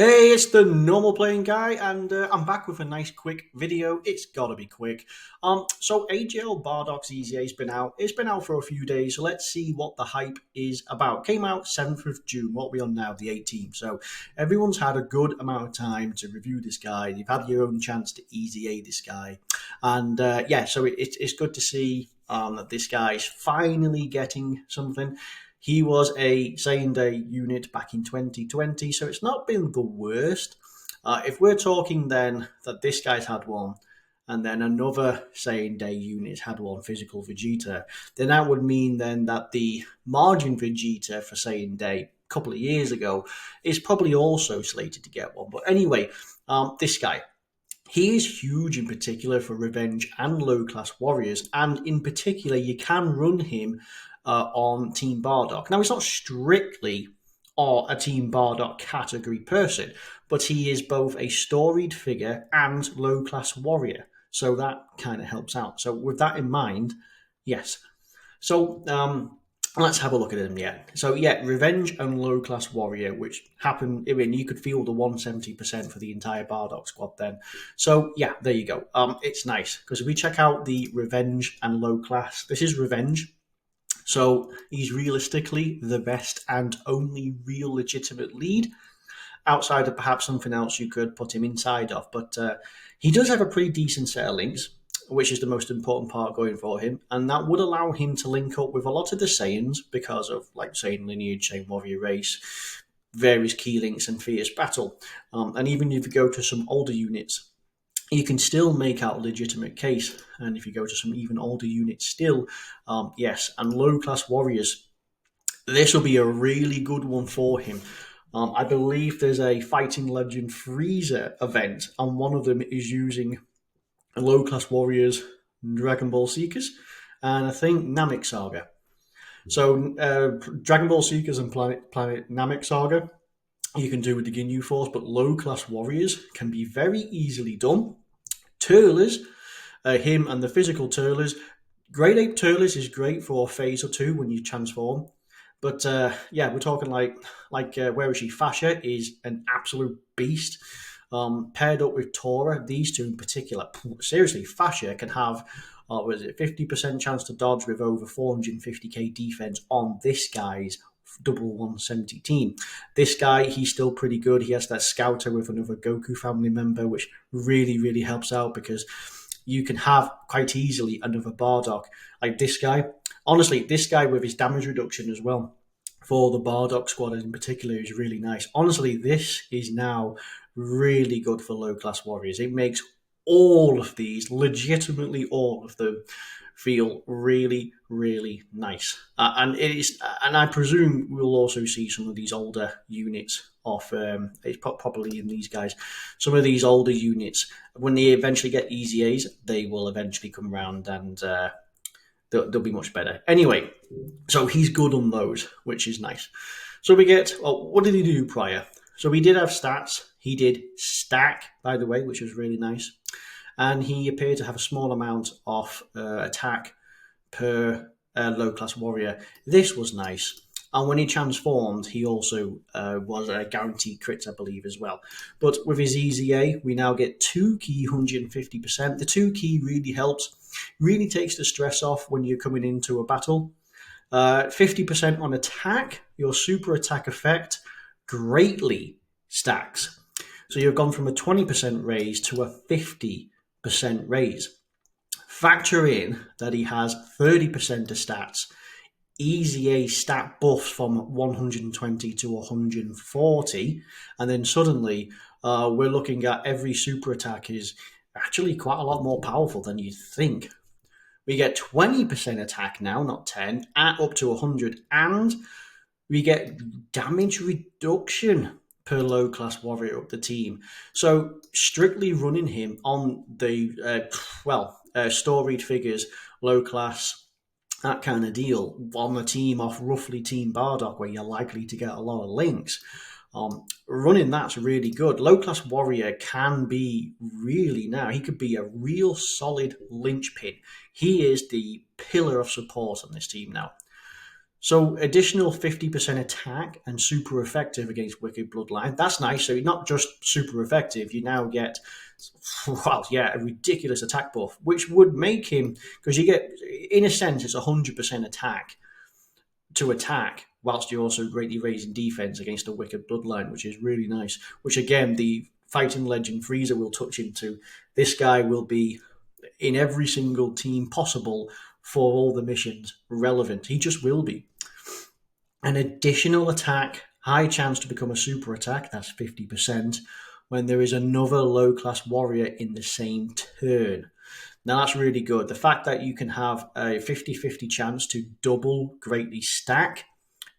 Hey, it's the normal playing guy, and I'm back with a nice quick video. It's gotta be quick. So AGL Bardock's EZA's been out. It's been out for a few days, so let's see what the hype is about. Came out 7th of June. What are we on now? The 18th. So everyone's had a good amount of time to review this guy. You've had your own chance to EZA this guy, and yeah, so it's good to see that this guy's finally getting something. He was a same day unit back in 2020, so it's not been the worst. If we're talking then that this guy's had one, and then another same day unit had one physical Vegeta, then that would mean then that the margin Vegeta for same day a couple of years ago is probably also slated to get one. But anyway, this guy. He is huge in particular for revenge and low class warriors, and in particular, you can run him on Team Bardock. Now, he's not strictly a Team Bardock category person, but he is both a storied figure and low class warrior. So that kind of helps out. So, with that in mind, yes. So, let's have a look at him. Yeah. So yeah, revenge and low class warrior, which happened. I mean, you could feel the 170% for the entire Bardock squad then. So yeah, there you go. It's nice because if we check out the revenge and low class, this is revenge. So he's realistically the best and only real legitimate lead outside of perhaps something else you could put him inside of. But he does have a pretty decent set of links, which is the most important part going for him, and that would allow him to link up with a lot of the Saiyans because of like Saiyan lineage, Saiyan warrior race, various key links, and fierce battle. And even if you go to some older units, you can still make out a legitimate case. And if you go to some even older units still, yes, and low class warriors, this will be a really good one for him. I believe there's a Fighting Legend Freezer event, and one of them is using low class warriors, Dragon Ball Seekers, and I think Namek Saga. So Dragon Ball Seekers and Planet Namek Saga you can do with the Ginyu Force, but low class warriors can be very easily done. Turlers, him and the physical Turlers. Great Ape Turlers is great for a phase or two when you transform. But yeah, we're talking like where is she? Fascia is an absolute beast. Paired up with Tora, these two in particular, seriously, Fascia can have, was it 50% chance to dodge with over 450k defense on this guy's double 170 team. This guy, he's still pretty good. He has that scouter with another Goku family member, which really helps out because you can have quite easily another Bardock like this guy. Honestly, this guy with his damage reduction as well for the Bardock squad in particular is really nice. Honestly, this is now really good for low class warriors. It makes all of these, legitimately all of them, feel really nice. And it is, and I presume we'll also see some of these older units off. It's probably in these guys. Some of these older units, when they eventually get EZAs, they will eventually come around and they'll be much better. Anyway, so he's good on those, which is nice. So we get, well, what did he do prior? So we did have stats. He did stack, by the way, which was really nice. And he appeared to have a small amount of attack per low class warrior. This was nice. And when he transformed, he also was a guaranteed crit, I believe, as well. But with his EZA, we now get 2 key 150%. The 2 key really helps, really takes the stress off when you're coming into a battle. 50% on attack, your super attack effect greatly stacks. So you've gone from a 20% raise to a 50% raise. Factor in that he has 30% of stats, EZA stat buffs from 120 to 140, and then suddenly we're looking at every super attack is actually quite a lot more powerful than you'd think. We get 20% attack now, not 10, at up to 100, and we get damage reduction per low class warrior up the team. So strictly running him on the storied figures, low class, that kind of deal on a team off roughly Team Bardock where you're likely to get a lot of links. Running that's really good. Low class warrior can be really now. He could be a real solid linchpin. He is the pillar of support on this team now. So additional 50% attack and super effective against Wicked Bloodline. That's nice. So you're not just super effective, you now get, well, yeah, a ridiculous attack buff, which would make him, because you get, in a sense, it's 100% attack to attack, whilst you're also greatly raising defense against a Wicked Bloodline, which is really nice. Which again, the Fighting Legend Freezer will touch into. This guy will be in every single team possible for all the missions relevant. He just will be. An additional attack, high chance to become a super attack, that's 50%, when there is another low class warrior in the same turn. Now that's really good. The fact that you can have a 50-50 chance to double greatly stack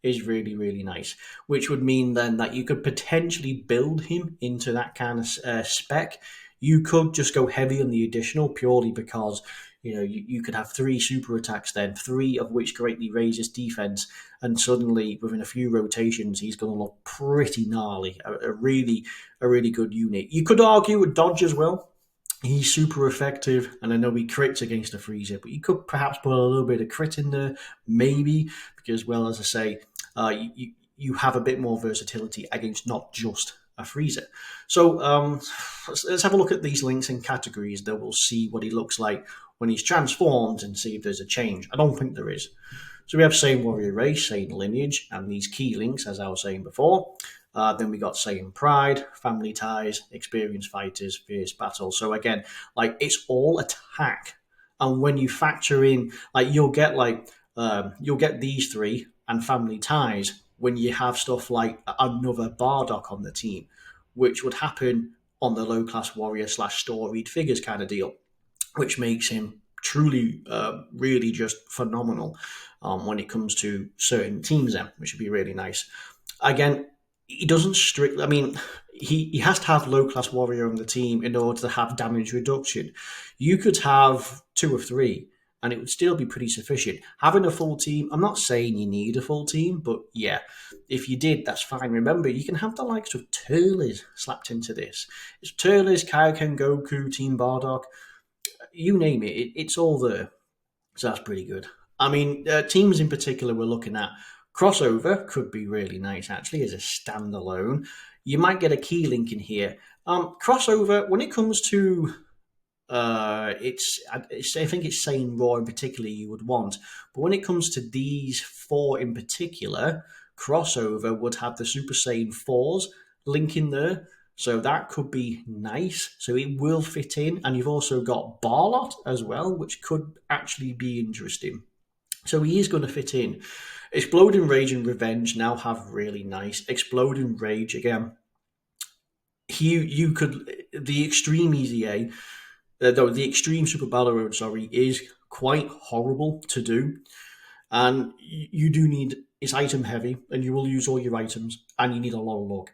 is really, really nice, which would mean then that you could potentially build him into that kind of spec. You could just go heavy on the additional purely because you could have three super attacks then, three of which greatly raises defense, and suddenly within a few rotations he's going to look pretty gnarly. A really good unit. You could argue with Dodge as well. He's super effective, and I know he crits against a freezer, but you could perhaps put a little bit of crit in there, maybe, because, well, as I say, you have a bit more versatility against not just a freezer. So let's have a look at these links and categories. Then we'll see what he looks like when he's transformed and see if there's a change. I don't think there is. So we have same warrior race, same lineage, and these key links, as I was saying before. Then we got same pride, family ties, experienced fighters, fierce battle. So again, like it's all attack. And when you factor in, like you'll get these three and family ties when you have stuff like another Bardock on the team, which would happen on the low class warrior / storied figures kind of deal, which makes him truly, really just phenomenal when it comes to certain teams, then, which would be really nice. Again, he doesn't strictly. I mean, he has to have low class warrior on the team in order to have damage reduction. You could have two or three, and it would still be pretty sufficient. Having a full team, I'm not saying you need a full team, but yeah, if you did, that's fine. Remember, you can have the likes of Turles slapped into this. It's Turles, Kaioken, Goku, Team Bardock, you name it, it's all there. So that's pretty good. I mean, teams in particular we're looking at. Crossover could be really nice, actually, as a standalone. You might get a key link in here. Crossover, when it comes to I think it's Saiyan Raw in particular you would want. But when it comes to these four in particular, crossover would have the Super Saiyan 4s link in there. So that could be nice. So it will fit in. And you've also got Barlot as well, which could actually be interesting. So he is going to fit in. Exploding Rage and Revenge now have really nice. Exploding Rage, again, you could, the Extreme EZA, the Extreme Super Battle Road, is quite horrible to do. And you do need, it's item heavy, and you will use all your items, and you need a lot of luck.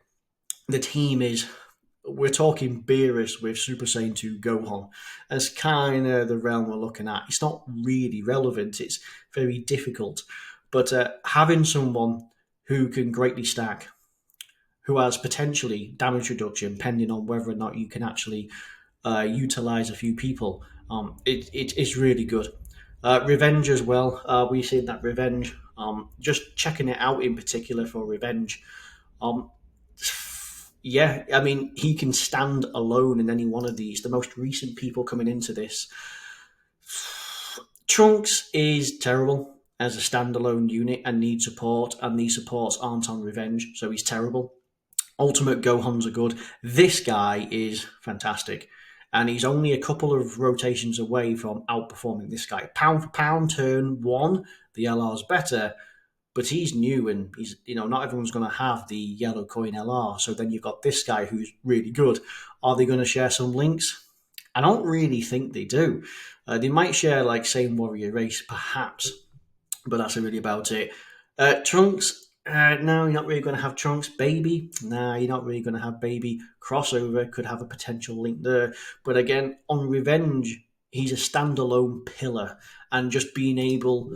The team is, we're talking Beerus with Super Saiyan 2 Gohan. That's kind of the realm we're looking at. It's not really relevant. It's very difficult. But having someone who can greatly stack, who has potentially damage reduction, depending on whether or not you can actually utilize a few people, it's really good. Revenge as well. We've seen that Revenge. Just checking it out in particular for Revenge. Yeah, I mean, he can stand alone in any one of these. The most recent people coming into this. Trunks is terrible as a standalone unit and needs support, and these supports aren't on Revenge, so he's terrible. Ultimate Gohans are good. This guy is fantastic, and he's only a couple of rotations away from outperforming this guy. Pound for pound, turn one, the LR's better, but he's new, and he's, not everyone's going to have the yellow coin LR. So then you've got this guy who's really good. Are they going to share some links? I don't really think they do. They might share like same warrior race, perhaps, but that's really about it. Trunks, no, you're not really going to have Trunks. Baby, nah, you're not really going to have Baby. Crossover could have a potential link there, but again, on Revenge, he's a standalone pillar, and just being able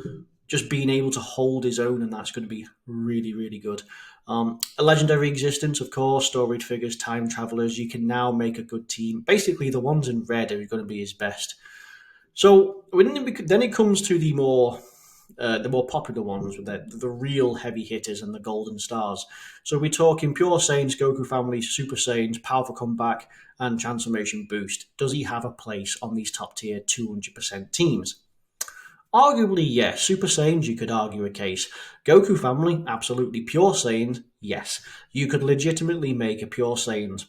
to hold his own, and that's going to be really, really good. A legendary existence, of course, storied figures, time travelers. You can now make a good team. Basically, the ones in red are going to be his best. So then it comes to the more the more popular ones, with the real heavy hitters and the golden stars. So we're talking Pure Saiyans, Goku Family, Super Saiyans, Powerful Comeback, and Transformation Boost. Does he have a place on these top tier 200% teams? Arguably, yes. Super Saiyans, you could argue a case. Goku Family, absolutely. Pure Saiyans, yes. You could legitimately make a Pure Saiyans,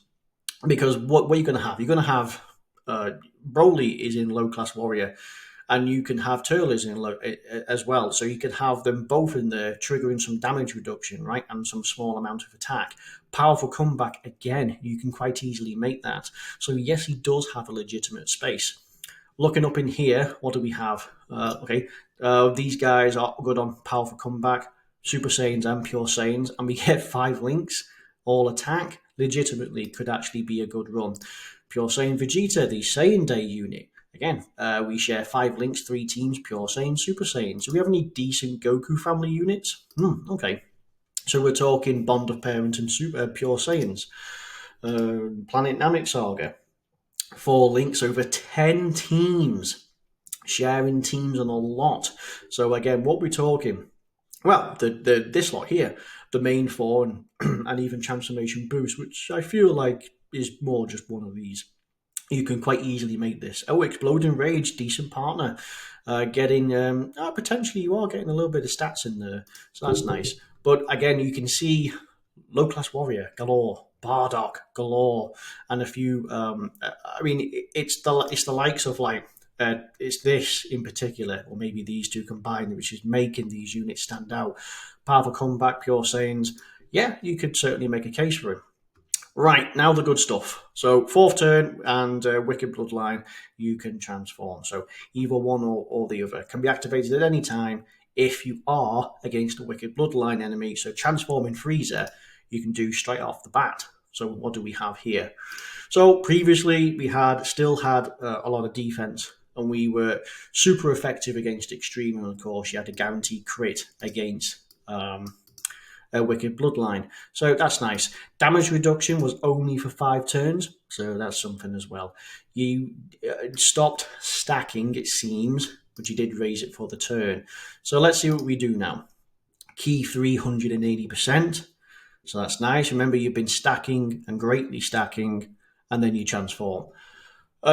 because what are you going to have? You're going to have Broly is in Low Class Warrior, and you can have Turles in as well. So you could have them both in there, triggering some damage reduction, right, and some small amount of attack. Powerful Comeback, again, you can quite easily make that. So yes, he does have a legitimate space. Looking up in here, what do we have? These guys are good on Powerful Comeback, Super Saiyans and Pure Saiyans, and we get 5 links, all attack. Legitimately could actually be a good run. Pure Saiyan Vegeta, the Saiyan Day unit. Again, we share 5 links, 3 teams, Pure Saiyan, Super Saiyan. So we have any decent Goku family units? Okay. So we're talking Bond of Parent and Pure Saiyans. Planet Namek Saga. 4 links, over 10 teams. Sharing teams on a lot. So again, what we're talking... Well, this lot here, the main 4 and even Transformation Boost, which I feel like is more just one of these. You can quite easily make this. Oh, Exploding Rage, decent partner. Potentially you are getting a little bit of stats in there, so that's nice. But again, you can see Low Class Warrior galore, Bardock galore, and a few. It's the likes of like. It's this in particular, or maybe these two combined, which is making these units stand out. Powerful Comeback, Pure Saiyans. Yeah, you could certainly make a case for him. Right, now the good stuff. So 4th turn and Wicked Bloodline, you can transform. So either one or the other can be activated at any time if you are against a Wicked Bloodline enemy. So transforming Frieza, you can do straight off the bat. So what do we have here? So previously we still had a lot of defense, and we were super effective against Extreme, and of course you had a guaranteed crit against a Wicked Bloodline. So that's nice. Damage reduction was only for 5 turns, so that's something as well. You stopped stacking, it seems, but you did raise it for the turn. So let's see what we do now. Key 380%. So that's nice. Remember, you've been stacking and greatly stacking, and then you transform.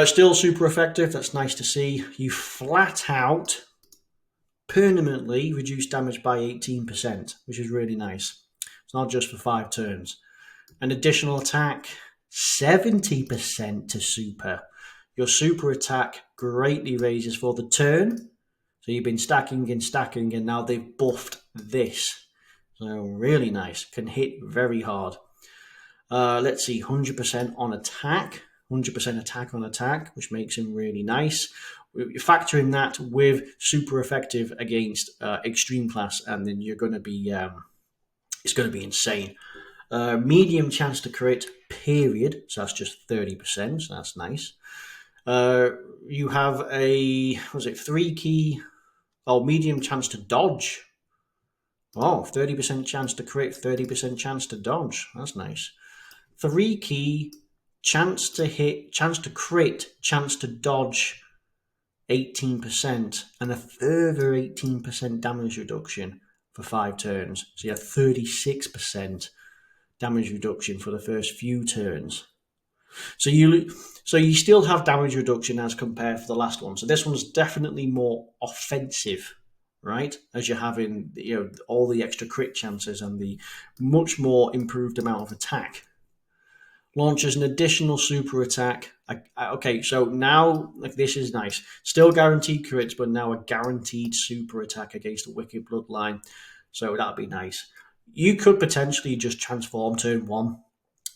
Still super effective. That's nice to see. You flat out permanently reduce damage by 18%, which is really nice. It's not just for 5 turns. An additional attack, 70% to super. Your super attack greatly raises for the turn. So you've been stacking and stacking, and now they've buffed this. So really nice. Can hit very hard. Let's see, 100% on attack. 100% attack on attack, which makes him really nice. You factor in that with super effective against extreme class, and then you're going to be it's going to be insane. Medium chance to crit, period. So that's just 30%. So that's nice. You have a 3 key. Medium chance to dodge. 30% chance to crit, 30% chance to dodge. That's nice. 3 key, chance to hit, chance to crit, chance to dodge, 18%, and a further 18% damage reduction for 5 turns. So you have 36% damage reduction for the first few turns. So you still have damage reduction as compared to the last one. So this one's definitely more offensive, right? As you're having all the extra crit chances and the much more improved amount of attack. Launches an additional super attack. Okay, so now this is nice. Still guaranteed crits, but now a guaranteed super attack against a Wicked Bloodline. So that'd be nice. You could potentially just transform turn 1,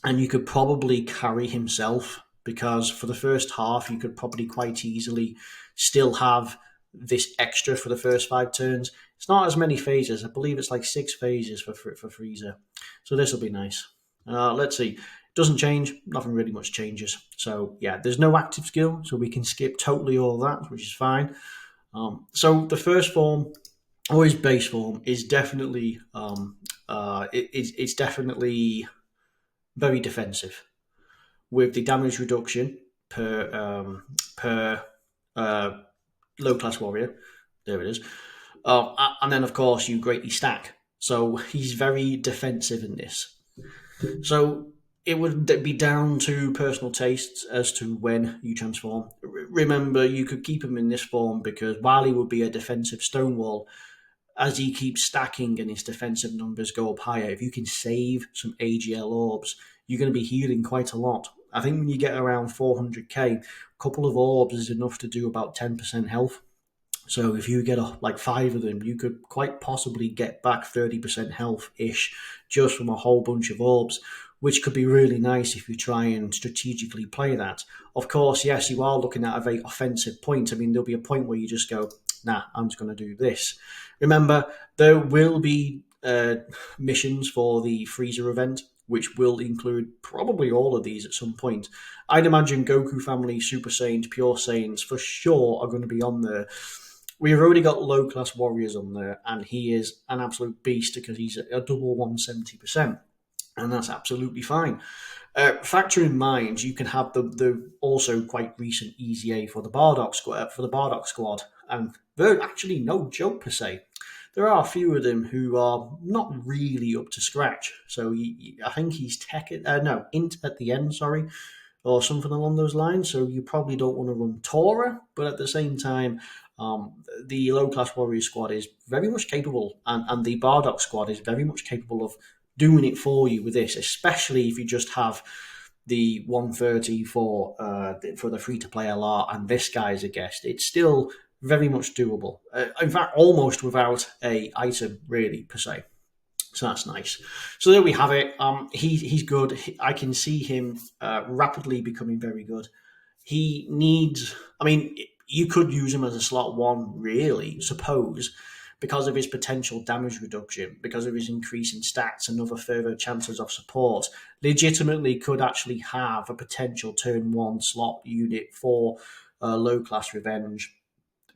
and you could probably carry himself, because for the first half you could probably quite easily still have this extra for the first 5 turns. It's not as many phases. I believe it's like 6 phases for Frieza. So this will be nice. Let's see. Doesn't change. Nothing really much changes. So yeah, there's no active skill, so we can skip totally all that, which is fine. So the first form, or his base form, is definitely it's definitely very defensive, with the damage reduction per low class warrior. There it is. And then, of course, you greatly stack. So he's very defensive in this. So it would be down to personal tastes as to when you transform. Remember, you could keep him in this form because while he would be a defensive stonewall, as he keeps stacking and his defensive numbers go up higher, if you can save some AGL orbs, you're going to be healing quite a lot. I think when you get around 400k, a couple of orbs is enough to do about 10% health. So if you get like 5 of them, you could quite possibly get back 30% health ish just from a whole bunch of orbs, which could be really nice if you try and strategically play that. Of course, yes, you are looking at a very offensive point. I mean, there'll be a point where you just go, nah, I'm just going to do this. Remember, there will be missions for the Freezer event, which will include probably all of these at some point. I'd imagine Goku Family, Super Saiyans, Pure Saiyans for sure are going to be on there. We've already got low class warriors on there, and he is an absolute beast because he's a double 170%, and that's absolutely fine. Factor in mind, you can have the also quite recent EZA for the Bardock squad, and they're actually no joke per se. There are a few of them who are not really up to scratch. So I think he's int at the end, sorry, or something along those lines. So you probably don't want to run Tora, but at the same time, the low class warrior squad is very much capable, and the Bardock squad is very much capable of doing it for you with this, especially if you just have the 130 for the free to play LR and this guy as a guest. It's still very much doable. In fact, almost without a item really per se. So that's nice. So there we have it. He's good. I can see him rapidly becoming very good. He needs. I mean, you could use him as a slot 1, really, suppose, because of his potential damage reduction, because of his increase in stats and other further chances of support. Legitimately could actually have a potential turn 1 slot unit for low class revenge,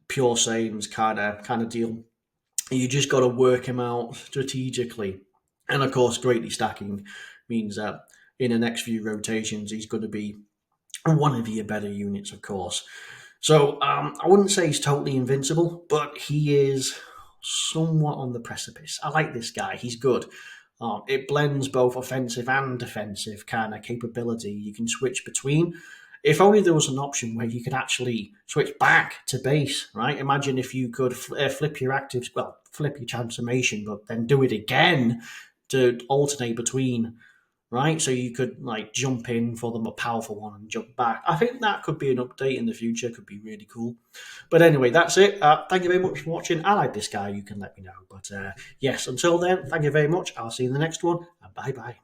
pure Saiyans kind of deal. You just got to work him out strategically. And of course, greatly stacking means that in the next few rotations, he's going to be one of your better units, of course. So I wouldn't say he's totally invincible, but he is somewhat on the precipice. I like this guy. He's good. It blends both offensive and defensive kind of capability. You can switch between. If only there was an option where you could actually switch back to base, right? Imagine if you could flip your actives, well, flip your transformation, but then do it again to alternate between, right? So you could like jump in for the more powerful one and jump back. I think that could be an update in the future. Could be really cool. But anyway, that's it. Thank you very much for watching. I like this guy. You can let me know. But yes, until then, thank you very much. I'll see you in the next one. And bye-bye.